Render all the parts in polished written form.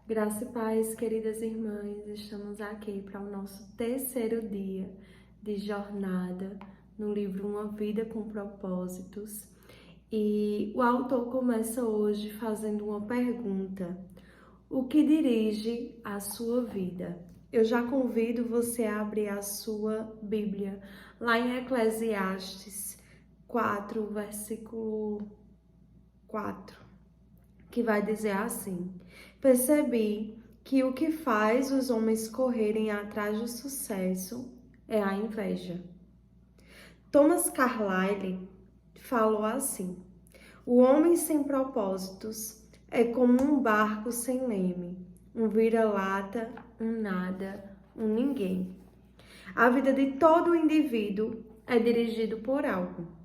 Graça e paz, queridas irmãs, estamos aqui para o nosso terceiro dia de jornada no livro Uma Vida com Propósitos. E o autor começa hoje fazendo uma pergunta: o que dirige a sua vida? Eu já convido você a abrir a sua Bíblia lá em Eclesiastes 4, versículo 4. Que vai dizer assim: percebi que o que faz os homens correrem atrás do sucesso é a inveja. Thomas Carlyle falou assim: o homem sem propósitos é como um barco sem leme, um vira-lata, um nada, um ninguém. A vida de todo indivíduo é dirigido por algo.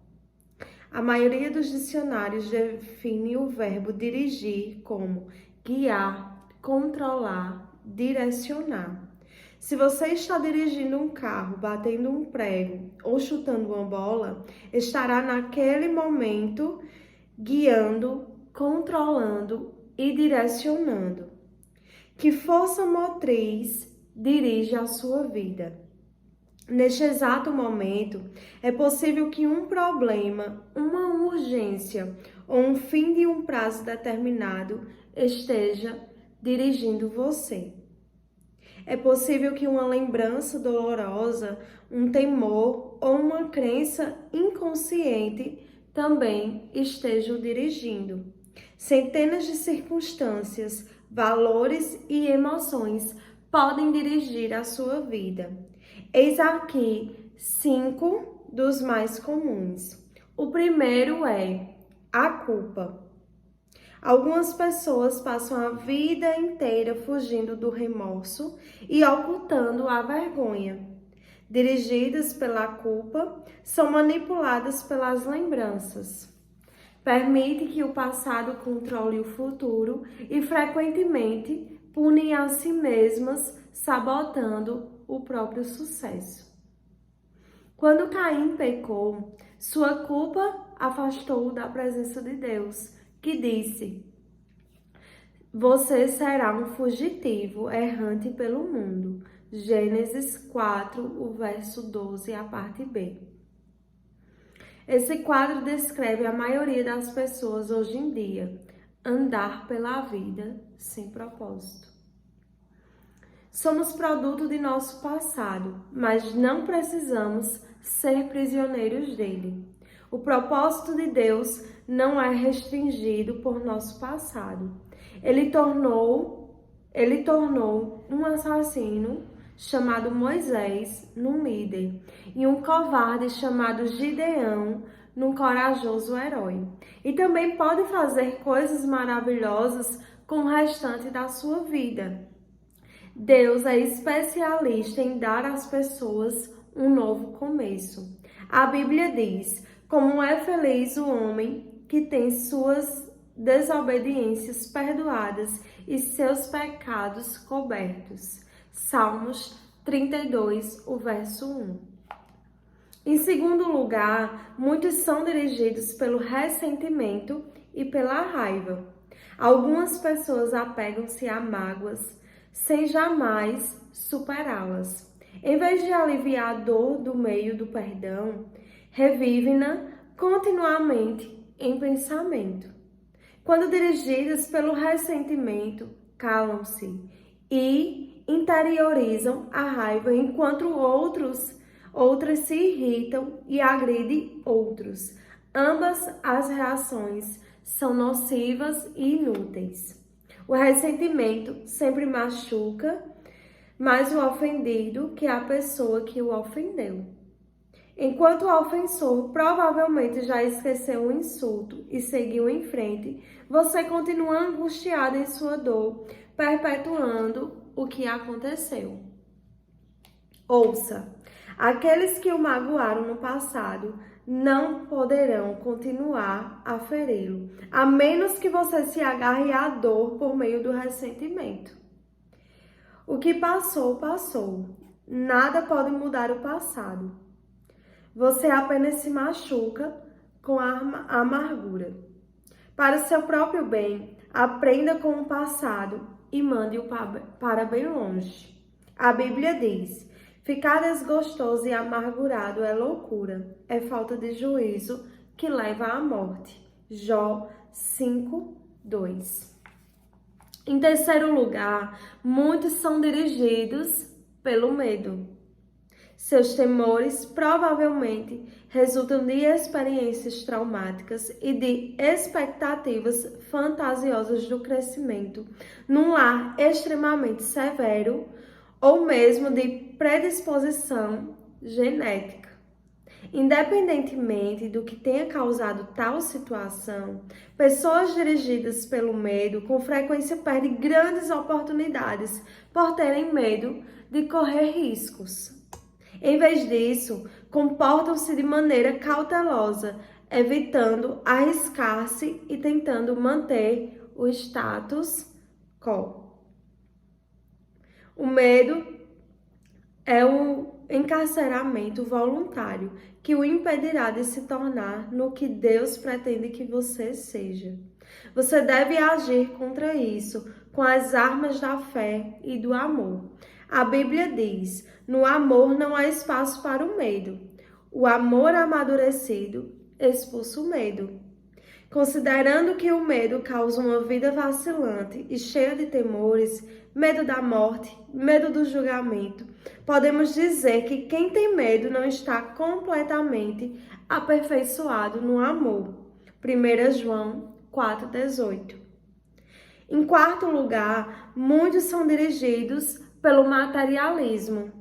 A maioria dos dicionários define o verbo dirigir como guiar, controlar, direcionar. Se você está dirigindo um carro, batendo um prego ou chutando uma bola, estará naquele momento guiando, controlando e direcionando. Que força motriz dirige a sua vida? Neste exato momento, é possível que um problema, uma urgência ou um fim de um prazo determinado esteja dirigindo você. É possível que uma lembrança dolorosa, um temor ou uma crença inconsciente também estejam dirigindo. Centenas de circunstâncias, valores e emoções podem dirigir a sua vida. Eis aqui 5 dos mais comuns. O primeiro é a culpa. Algumas pessoas passam a vida inteira fugindo do remorso e ocultando a vergonha. Dirigidas pela culpa, são manipuladas pelas lembranças. Permite que o passado controle o futuro e frequentemente punem a si mesmas, sabotando o próprio sucesso. Quando Caim pecou, sua culpa afastou-o da presença de Deus, que disse: você será um fugitivo errante pelo mundo. Gênesis 4, o verso 12, a parte B. Esse quadro descreve a maioria das pessoas hoje em dia, andar pela vida sem propósito. Somos produto de nosso passado, mas não precisamos ser prisioneiros dele. O propósito de Deus não é restringido por nosso passado. Ele tornou um assassino chamado Moisés num líder e um covarde chamado Gideão num corajoso herói. E também pode fazer coisas maravilhosas com o restante da sua vida. Deus é especialista em dar às pessoas um novo começo. A Bíblia diz: como é feliz o homem que tem suas desobediências perdoadas e seus pecados cobertos. Salmos 32, o verso 1. Em segundo lugar, muitos são dirigidos pelo ressentimento e pela raiva. Algumas pessoas apegam-se a mágoas sem jamais superá-las. Em vez de aliviar a dor do meio do perdão, revivem-na continuamente em pensamento. Quando dirigidas pelo ressentimento, calam-se e interiorizam a raiva, enquanto outras se irritam e agridem outros. Ambas as reações são nocivas e inúteis. O ressentimento sempre machuca mais o ofendido que a pessoa que o ofendeu. Enquanto o ofensor provavelmente já esqueceu o insulto e seguiu em frente, você continua angustiado em sua dor, perpetuando o que aconteceu. Ouça, aqueles que o magoaram no passado não poderão continuar a feri-lo, a menos que você se agarre à dor por meio do ressentimento. O que passou, passou. Nada pode mudar o passado. Você apenas se machuca com a amargura. Para o seu próprio bem, aprenda com o passado e mande-o para bem longe. A Bíblia diz: ficar desgostoso e amargurado é loucura, é falta de juízo que leva à morte. Jó 5:2. Em terceiro lugar, muitos são dirigidos pelo medo. Seus temores provavelmente resultam de experiências traumáticas e de expectativas fantasiosas do crescimento num lar extremamente severo ou mesmo de predisposição genética. Independentemente do que tenha causado tal situação, pessoas dirigidas pelo medo com frequência perdem grandes oportunidades por terem medo de correr riscos. Em vez disso, comportam-se de maneira cautelosa, evitando arriscar-se e tentando manter o status quo. O medo é um encarceramento voluntário que o impedirá de se tornar no que Deus pretende que você seja. Você deve agir contra isso com as armas da fé e do amor. A Bíblia diz: no amor não há espaço para o medo. O amor amadurecido expulsa o medo. Considerando que o medo causa uma vida vacilante e cheia de temores, medo da morte, medo do julgamento, podemos dizer que quem tem medo não está completamente aperfeiçoado no amor. 1 João 4,18. Em quarto lugar, muitos são dirigidos pelo materialismo.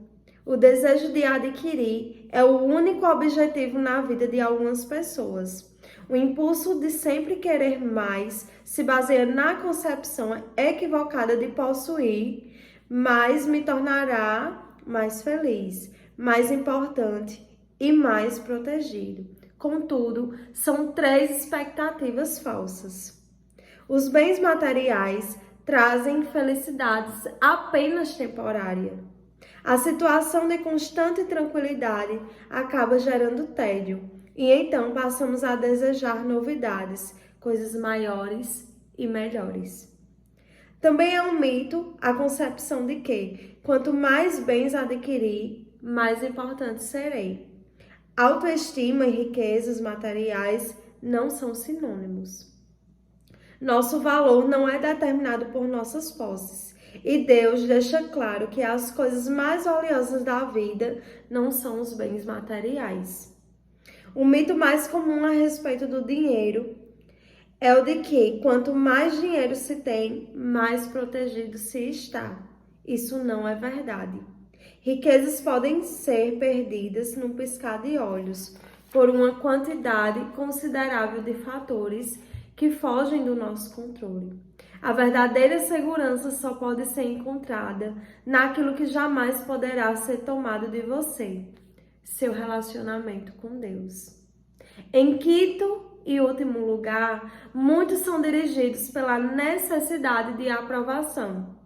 O desejo de adquirir é o único objetivo na vida de algumas pessoas. O impulso de sempre querer mais se baseia na concepção equivocada de possuir, mais me tornará mais feliz, mais importante e mais protegido. Contudo, são 3 expectativas falsas. Os bens materiais trazem felicidades apenas temporária. A situação de constante tranquilidade acaba gerando tédio. E então passamos a desejar novidades, coisas maiores e melhores. Também é um mito a concepção de que, quanto mais bens adquirir, mais importante serei. Autoestima e riquezas materiais não são sinônimos. Nosso valor não é determinado por nossas posses. E Deus deixa claro que as coisas mais valiosas da vida não são os bens materiais. O mito mais comum a respeito do dinheiro é o de que quanto mais dinheiro se tem, mais protegido se está. Isso não é verdade. Riquezas podem ser perdidas num piscar de olhos por uma quantidade considerável de fatores que fogem do nosso controle. A verdadeira segurança só pode ser encontrada naquilo que jamais poderá ser tomado de você: seu relacionamento com Deus. Em quinto e último lugar, muitos são dirigidos pela necessidade de aprovação.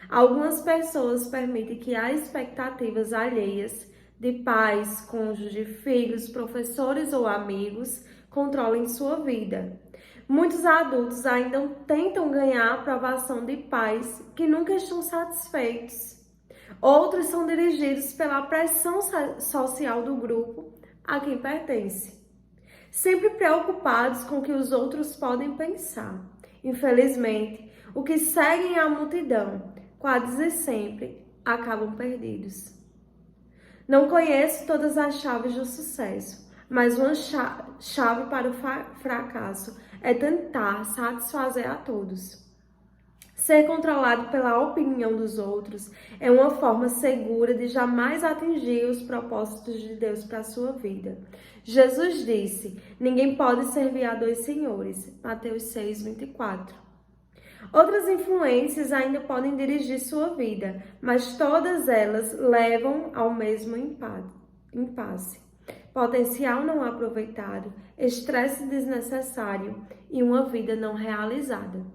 Algumas pessoas permitem que as expectativas alheias de pais, cônjuges, filhos, professores ou amigos controlem sua vida. Muitos adultos ainda tentam ganhar a aprovação de pais que nunca estão satisfeitos. Outros são dirigidos pela pressão social do grupo a quem pertence, sempre preocupados com o que os outros podem pensar. Infelizmente, os que seguem a multidão, quase sempre, acabam perdidos. Não conheço todas as chaves do sucesso, mas uma chave para o fracasso é tentar satisfazer a todos. Ser controlado pela opinião dos outros é uma forma segura de jamais atingir os propósitos de Deus para a sua vida. Jesus disse: ninguém pode servir a 2 senhores. Mateus 6:24. Outras influências ainda podem dirigir sua vida, mas todas elas levam ao mesmo impasse. Potencial não aproveitado, estresse desnecessário e uma vida não realizada.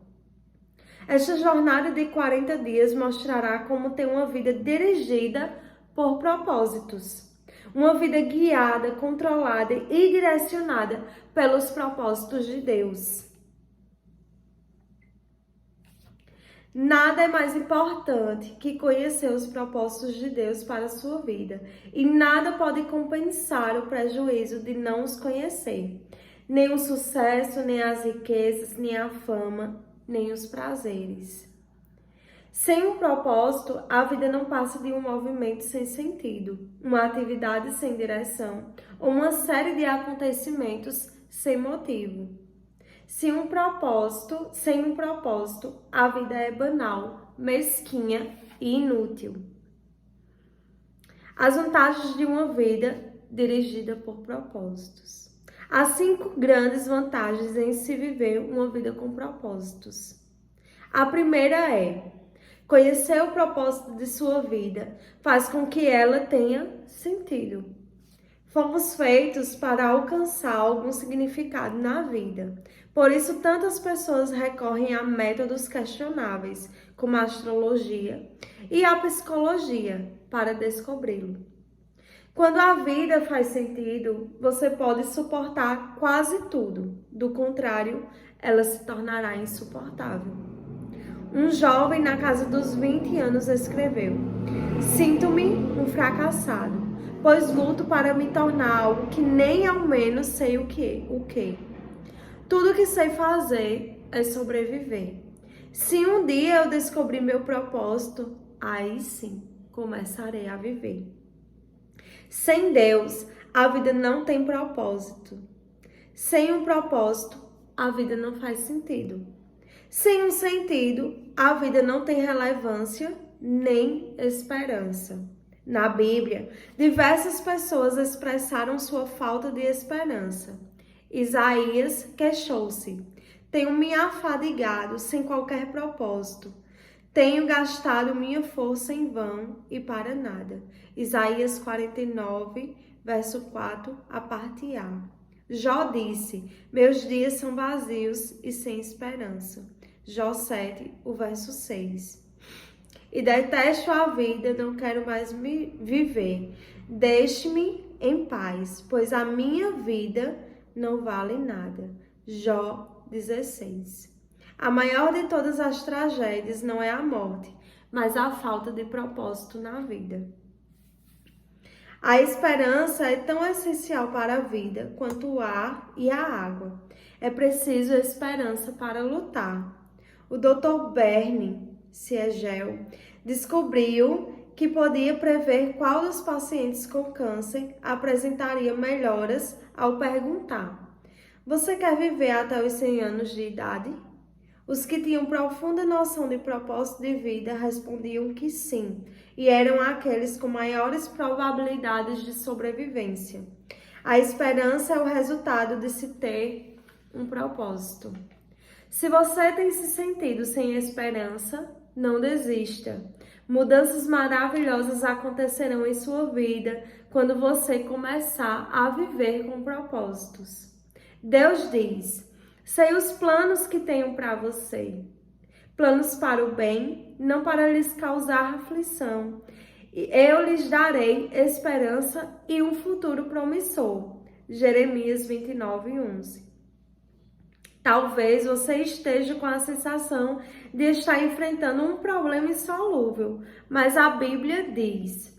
Esta jornada de 40 dias mostrará como ter uma vida dirigida por propósitos. Uma vida guiada, controlada e direcionada pelos propósitos de Deus. Nada é mais importante que conhecer os propósitos de Deus para a sua vida, e nada pode compensar o prejuízo de não os conhecer. Nem o sucesso, nem as riquezas, nem a fama, nem os prazeres. Sem um propósito, a vida não passa de um movimento sem sentido, uma atividade sem direção, ou uma série de acontecimentos sem motivo. Sem um propósito, a vida é banal, mesquinha e inútil. As vantagens de uma vida dirigida por propósitos. Há 5 grandes vantagens em se viver uma vida com propósitos. A primeira é: conhecer o propósito de sua vida faz com que ela tenha sentido. Fomos feitos para alcançar algum significado na vida. Por isso, tantas pessoas recorrem a métodos questionáveis, como a astrologia e a psicologia, para descobri-lo. Quando a vida faz sentido, você pode suportar quase tudo. Do contrário, ela se tornará insuportável. Um jovem na casa dos 20 anos escreveu: "Sinto-me um fracassado, pois luto para me tornar algo que nem ao menos sei o que. Tudo que sei fazer é sobreviver. Se um dia eu descobrir meu propósito, aí sim começarei a viver." Sem Deus, a vida não tem propósito. Sem um propósito, a vida não faz sentido. Sem um sentido, a vida não tem relevância nem esperança. Na Bíblia, diversas pessoas expressaram sua falta de esperança. Isaías queixou-se: "Tenho me afadigado sem qualquer propósito. Tenho gastado minha força em vão e para nada." Isaías 49, verso 4, a parte A. Jó disse: "Meus dias são vazios e sem esperança." Jó 7, o verso 6. "E detesto a vida, não quero mais me viver. Deixe-me em paz, pois a minha vida não vale nada." Jó 16. A maior de todas as tragédias não é a morte, mas a falta de propósito na vida. A esperança é tão essencial para a vida quanto o ar e a água. É preciso esperança para lutar. O Dr. Bernie Siegel descobriu que podia prever qual dos pacientes com câncer apresentaria melhoras ao perguntar: "Você quer viver até os 100 anos de idade?" Os que tinham profunda noção de propósito de vida respondiam que sim, e eram aqueles com maiores probabilidades de sobrevivência. A esperança é o resultado de se ter um propósito. Se você tem se sentido sem esperança, não desista. Mudanças maravilhosas acontecerão em sua vida quando você começar a viver com propósitos. Deus diz: "Sei os planos que tenho para você, planos para o bem, não para lhes causar aflição. E eu lhes darei esperança e um futuro promissor." Jeremias 29, 11. Talvez você esteja com a sensação de estar enfrentando um problema insolúvel, mas a Bíblia diz: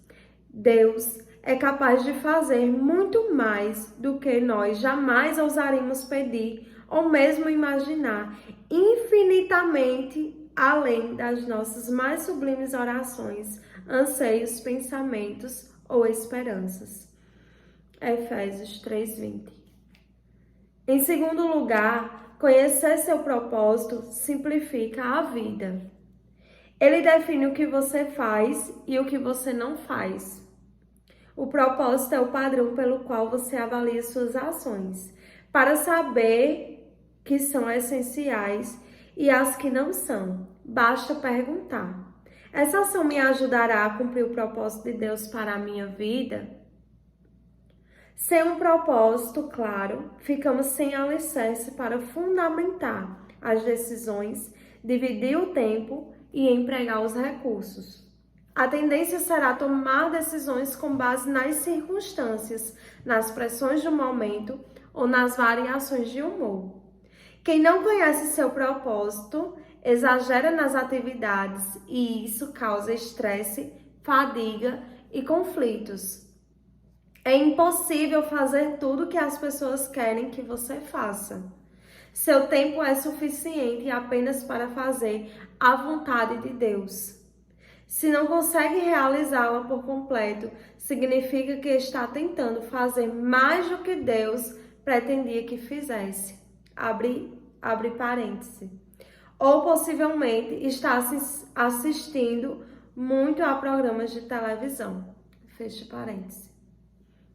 Deus é capaz de fazer muito mais do que nós jamais ousaríamos pedir ou mesmo imaginar, infinitamente além das nossas mais sublimes orações, anseios, pensamentos ou esperanças. Efésios 3:20. Em segundo lugar, conhecer seu propósito simplifica a vida. Ele define o que você faz e o que você não faz. O propósito é o padrão pelo qual você avalia suas ações, para saber que são essenciais e as que não são. Basta perguntar: essa ação me ajudará a cumprir o propósito de Deus para a minha vida? Sem um propósito claro, ficamos sem alicerce para fundamentar as decisões, dividir o tempo e empregar os recursos. A tendência será tomar decisões com base nas circunstâncias, nas pressões do momento ou nas variações de humor. Quem não conhece seu propósito exagera nas atividades e isso causa estresse, fadiga e conflitos. É impossível fazer tudo que as pessoas querem que você faça. Seu tempo é suficiente apenas para fazer a vontade de Deus. Se não consegue realizá-la por completo, significa que está tentando fazer mais do que Deus pretendia que fizesse. Abre parêntese. Ou possivelmente está assistindo muito a programas de televisão. Fecha parêntese.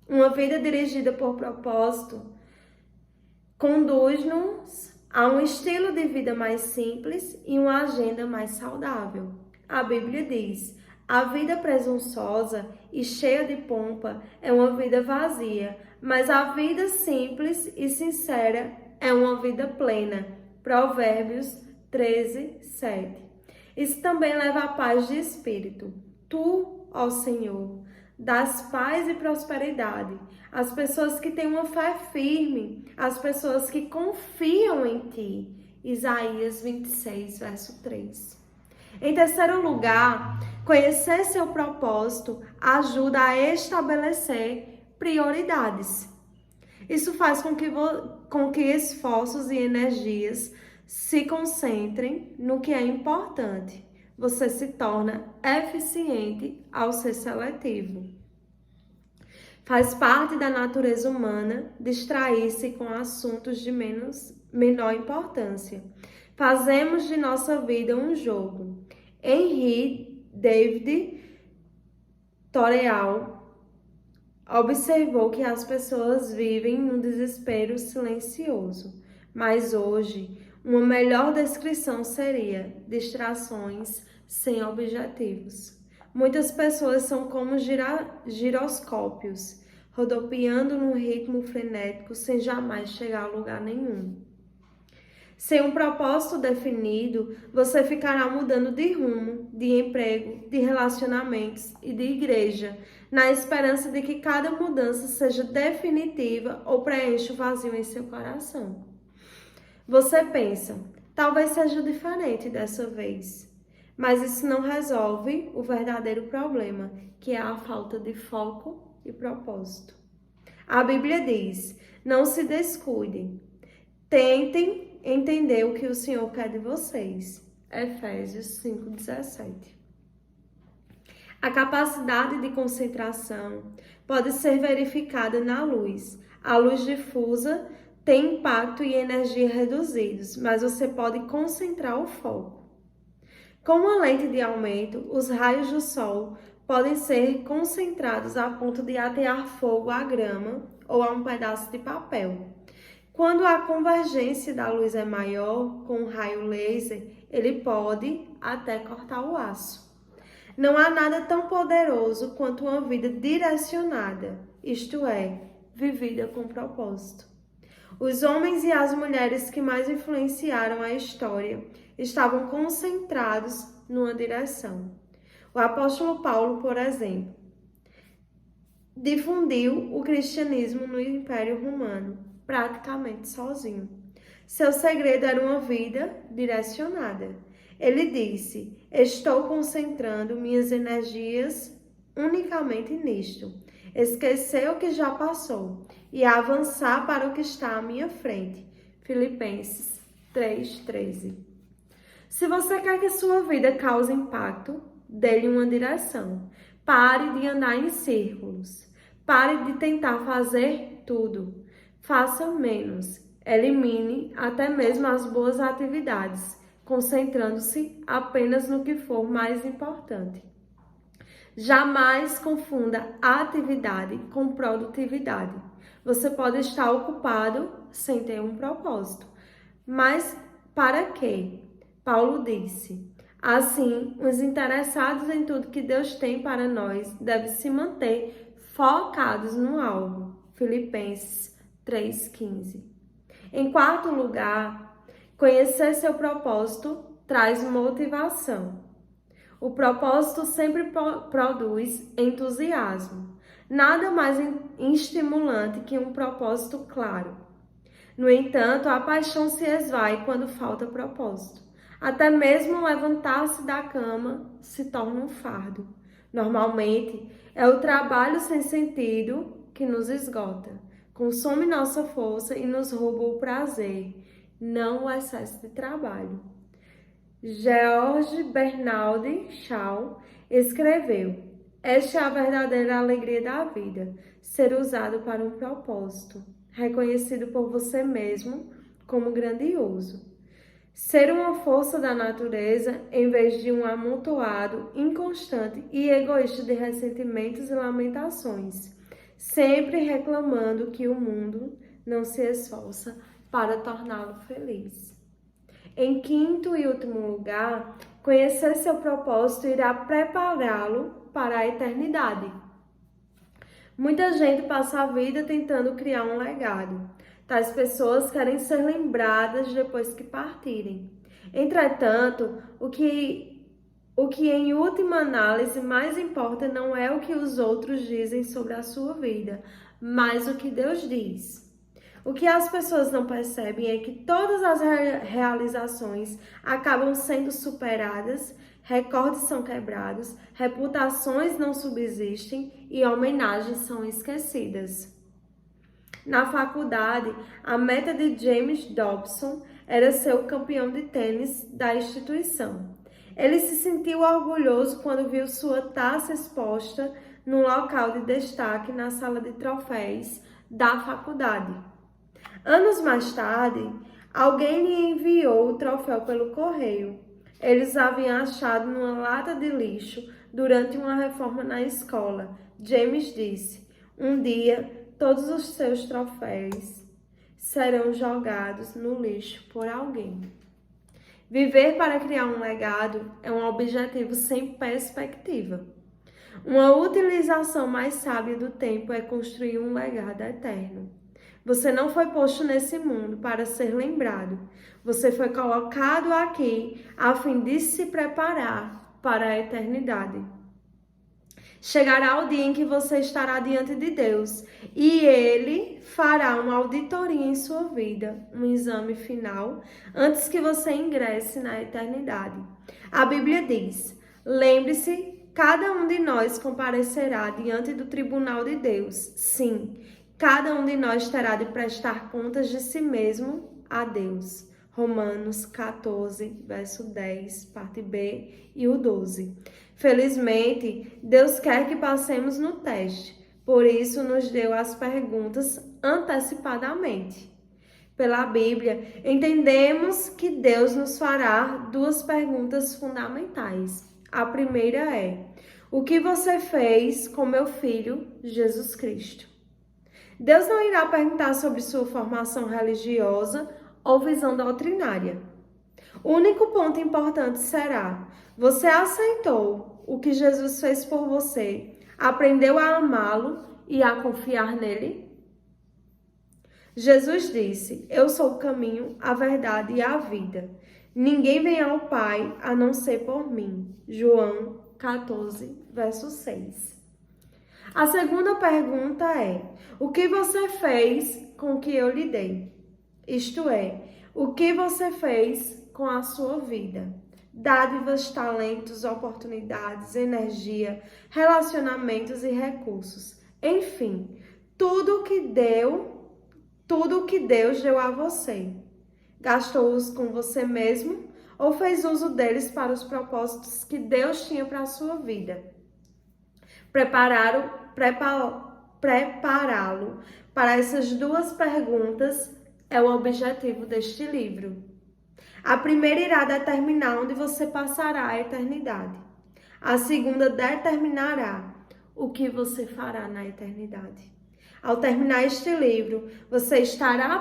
Uma vida dirigida por propósito conduz-nos a um estilo de vida mais simples e uma agenda mais saudável. A Bíblia diz: a vida presunçosa e cheia de pompa é uma vida vazia, mas a vida simples e sincera é uma vida plena. Provérbios 13, 7. Isso também leva à paz de espírito. Tu, ó Senhor, das paz e prosperidade. As pessoas que têm uma fé firme, as pessoas que confiam em Ti. Isaías 26, verso 3. Em terceiro lugar, conhecer seu propósito ajuda a estabelecer prioridades. Isso faz com que esforços e energias se concentrem no que é importante. Você se torna eficiente ao ser seletivo. Faz parte da natureza humana distrair-se com assuntos de menor importância. Fazemos de nossa vida um jogo. Henry David Thoreau observou que as pessoas vivem num desespero silencioso, mas hoje uma melhor descrição seria distrações sem objetivos. Muitas pessoas são como giroscópios, rodopiando num ritmo frenético sem jamais chegar a lugar nenhum. Sem um propósito definido, você ficará mudando de rumo, de emprego, de relacionamentos e de igreja, na esperança de que cada mudança seja definitiva ou preencha o vazio em seu coração. Você pensa, talvez seja diferente dessa vez, mas isso não resolve o verdadeiro problema, que é a falta de foco e propósito. A Bíblia diz, não se descuidem, tentem entender o que o Senhor quer de vocês. Efésios 5,17. A capacidade de concentração pode ser verificada na luz. A luz difusa tem impacto e energia reduzidos, mas você pode concentrar o foco. Com uma lente de aumento, os raios do sol podem ser concentrados a ponto de atear fogo à grama ou a um pedaço de papel. Quando a convergência da luz é maior, com um raio laser, ele pode até cortar o aço. Não há nada tão poderoso quanto uma vida direcionada, isto é, vivida com propósito. Os homens e as mulheres que mais influenciaram a história estavam concentrados numa direção. O apóstolo Paulo, por exemplo, difundiu o cristianismo no Império Romano, praticamente sozinho. Seu segredo era uma vida direcionada. Ele disse, estou concentrando minhas energias unicamente nisto. Esquecer o que já passou e avançar para o que está à minha frente. Filipenses 3:13. Se você quer que sua vida cause impacto, dê-lhe uma direção. Pare de andar em círculos. Pare de tentar fazer tudo. Faça menos. Elimine até mesmo as boas atividades, concentrando-se apenas no que for mais importante. Jamais confunda atividade com produtividade. Você pode estar ocupado sem ter um propósito. Mas para quê? Paulo disse, assim, os interessados em tudo que Deus tem para nós devem se manter focados no alvo. Filipenses 3:15. Em quarto lugar, conhecer seu propósito traz motivação. O propósito sempre produz entusiasmo. Nada mais estimulante que um propósito claro. No entanto, a paixão se esvai quando falta propósito. Até mesmo levantar-se da cama se torna um fardo. Normalmente, é o trabalho sem sentido que nos esgota, consome nossa força e nos rouba o prazer, não o excesso de trabalho. George Bernard Shaw escreveu: esta é a verdadeira alegria da vida, ser usado para um propósito, reconhecido por você mesmo como grandioso. Ser uma força da natureza em vez de um amontoado inconstante e egoísta de ressentimentos e lamentações, sempre reclamando que o mundo não se esforça para torná-lo feliz. Em quinto e último lugar, conhecer seu propósito irá prepará-lo para a eternidade. Muita gente passa a vida tentando criar um legado. Tais pessoas querem ser lembradas depois que partirem. Entretanto, o que em última análise mais importa não é o que os outros dizem sobre a sua vida, mas o que Deus diz. O que as pessoas não percebem é que todas as realizações acabam sendo superadas, recordes são quebrados, reputações não subsistem e homenagens são esquecidas. Na faculdade, a meta de James Dobson era ser o campeão de tênis da instituição. Ele se sentiu orgulhoso quando viu sua taça exposta num local de destaque na sala de troféus da faculdade. Anos mais tarde, alguém lhe enviou o troféu pelo correio. Eles haviam achado numa lata de lixo durante uma reforma na escola. James disse: um dia, todos os seus troféus serão jogados no lixo por alguém. Viver para criar um legado é um objetivo sem perspectiva. Uma utilização mais sábia do tempo é construir um legado eterno. Você não foi posto nesse mundo para ser lembrado. Você foi colocado aqui a fim de se preparar para a eternidade. Chegará o dia em que você estará diante de Deus e Ele fará uma auditoria em sua vida, um exame final, antes que você ingresse na eternidade. A Bíblia diz: lembre-se, cada um de nós comparecerá diante do tribunal de Deus. Sim, cada um de nós terá de prestar contas de si mesmo a Deus. Romanos 14, verso 10, parte B e o 12. Felizmente, Deus quer que passemos no teste, por isso nos deu as perguntas antecipadamente. Pela Bíblia, entendemos que Deus nos fará duas perguntas fundamentais. A primeira é: o que você fez com meu filho, Jesus Cristo? Deus não irá perguntar sobre sua formação religiosa ou visão doutrinária. O único ponto importante será: você aceitou o que Jesus fez por você, aprendeu a amá-lo e a confiar nele? Jesus disse: eu sou o caminho, a verdade e a vida. Ninguém vem ao Pai a não ser por mim. João 14, verso 6. A segunda pergunta é: o que você fez com o que eu lhe dei? Isto é, o que você fez com a sua vida? Dádivas, talentos, oportunidades, energia, relacionamentos e recursos. Enfim, tudo o que Deus deu a você. Gastou-os com você mesmo ou fez uso deles para os propósitos que Deus tinha para a sua vida? Prepará-lo para essas duas perguntas é o objetivo deste livro. A primeira irá determinar onde você passará a eternidade. A segunda determinará o que você fará na eternidade. Ao terminar este livro, você estará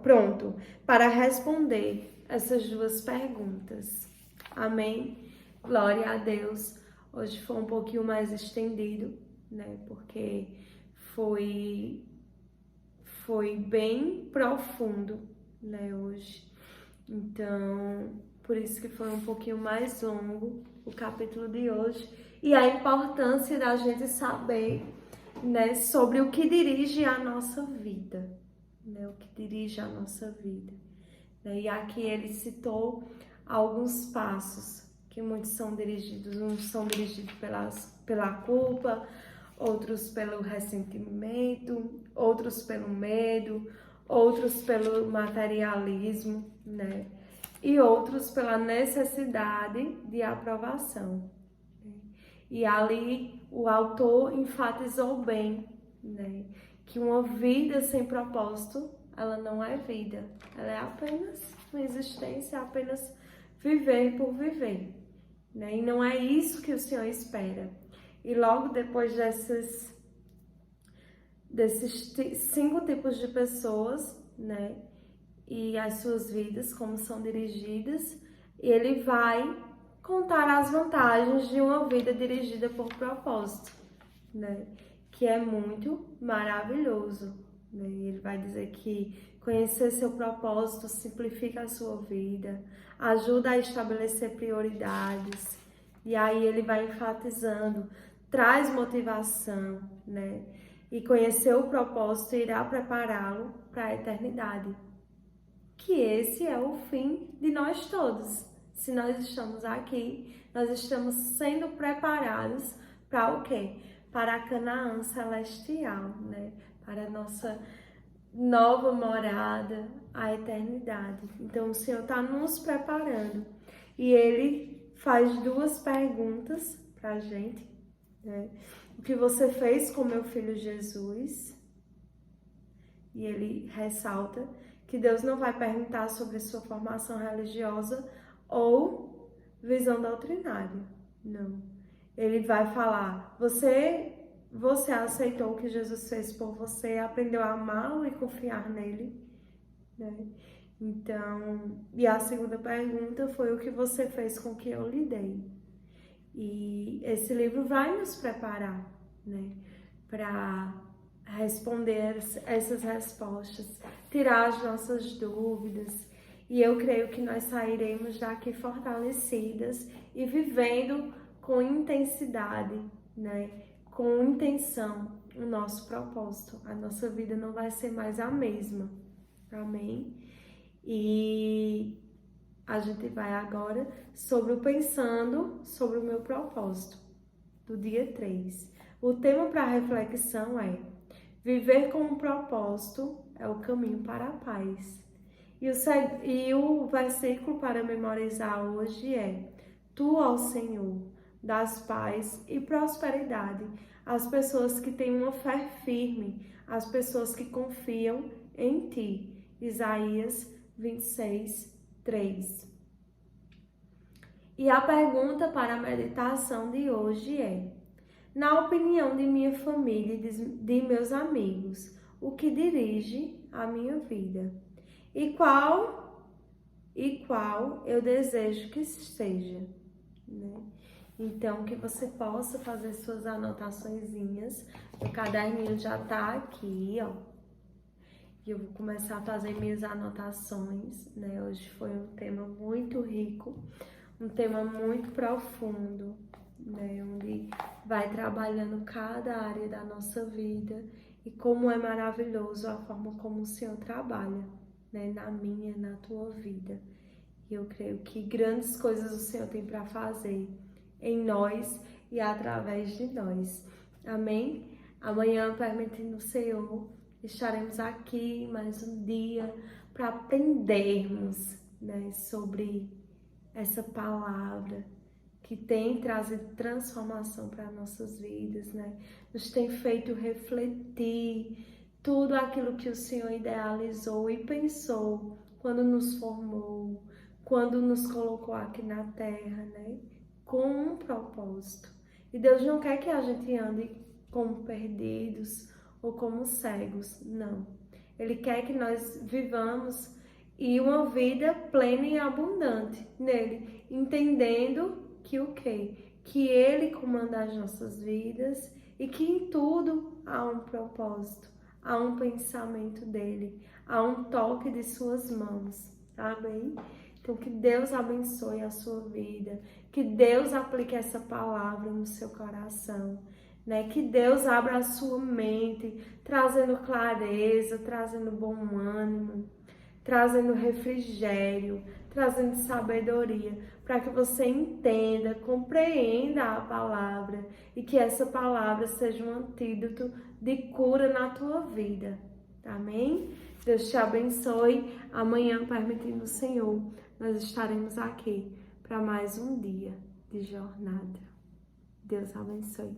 pronto para responder essas duas perguntas. Amém? Glória a Deus. Hoje foi um pouquinho mais estendido, né? Porque foi bem profundo, né? Hoje. Então, por isso que foi um pouquinho mais longo o capítulo de hoje. E a importância da gente saber, né, sobre o que dirige a nossa vida, né? O que dirige a nossa vida. E aqui ele citou alguns passos que muitos são dirigidos, uns são dirigidos pela culpa, outros pelo ressentimento, outros pelo medo, outros pelo materialismo, né? E outros pela necessidade de aprovação. E ali o autor enfatizou bem, né, que uma vida sem propósito, ela não é vida, ela é apenas uma existência, apenas viver por viver, né? E não é isso que o Senhor espera. E logo depois desses 5 tipos de pessoas, né, e as suas vidas, como são dirigidas, ele vai contar as vantagens de uma vida dirigida por propósito, né, que é muito maravilhoso, né? Ele vai dizer que conhecer seu propósito simplifica a sua vida, ajuda a estabelecer prioridades, e aí ele vai enfatizando, traz motivação, né? E conhecer o propósito irá prepará-lo para a eternidade. Que esse é o fim de nós todos. Se nós estamos aqui, nós estamos sendo preparados para o quê? Para a Canaã celestial, né? Para a nossa nova morada, a eternidade. Então o Senhor está nos preparando. E Ele faz 2 perguntas para a gente, né? O que você fez com meu filho Jesus? E ele ressalta que Deus não vai perguntar sobre sua formação religiosa ou visão doutrinária. Não. Ele vai falar, você aceitou o que Jesus fez por você, aprendeu a amá-lo e confiar nele, né? Então, e a segunda pergunta foi o que você fez com o que eu lhe dei. E esse livro vai nos preparar, né, para responder essas respostas, tirar as nossas dúvidas. E eu creio que nós sairemos daqui fortalecidas e vivendo com intensidade, né, com intenção o nosso propósito. A nossa vida não vai ser mais a mesma. Amém? E a gente vai agora pensando sobre o meu propósito, do dia 3. O tema para reflexão é: viver com um propósito é o caminho para a paz. E o versículo para memorizar hoje é: Tu, ó Senhor, dás paz e prosperidade às pessoas que têm uma fé firme, às pessoas que confiam em Ti. Isaías 26, 3. E a pergunta para a meditação de hoje é: na opinião de minha família e de meus amigos, o que dirige a minha vida? E qual eu desejo que seja, né? Então, que você possa fazer suas anotaçõezinhas. O caderninho já tá aqui, ó. E eu vou começar a fazer minhas anotações, né? Hoje foi um tema muito rico, um tema muito profundo, né? Onde vai trabalhando cada área da nossa vida e como é maravilhoso a forma como o Senhor trabalha, né? Na minha, na tua vida. E eu creio que grandes coisas o Senhor tem para fazer em nós e através de nós. Amém? Amanhã, permitindo o Senhor, estaremos aqui mais um dia para aprendermos, né, sobre essa palavra que tem trazido transformação para nossas vidas, né? Nos tem feito refletir tudo aquilo que o Senhor idealizou e pensou quando nos formou, quando nos colocou aqui na terra, né? Com um propósito. E Deus não quer que a gente ande como perdidos ou como cegos, não. Ele quer que nós vivamos e uma vida plena e abundante nele, entendendo que o quê? Que Ele comanda as nossas vidas e que em tudo há um propósito, há um pensamento dele, há um toque de suas mãos. Amém? Então, que Deus abençoe a sua vida, que Deus aplique essa palavra no seu coração, né? Que Deus abra a sua mente, trazendo clareza, trazendo bom ânimo, trazendo refrigério, trazendo sabedoria, para que você entenda, compreenda a palavra e que essa palavra seja um antídoto de cura na tua vida. Amém? Deus te abençoe. Amanhã, permitindo o Senhor, nós estaremos aqui para mais um dia de jornada. Deus abençoe.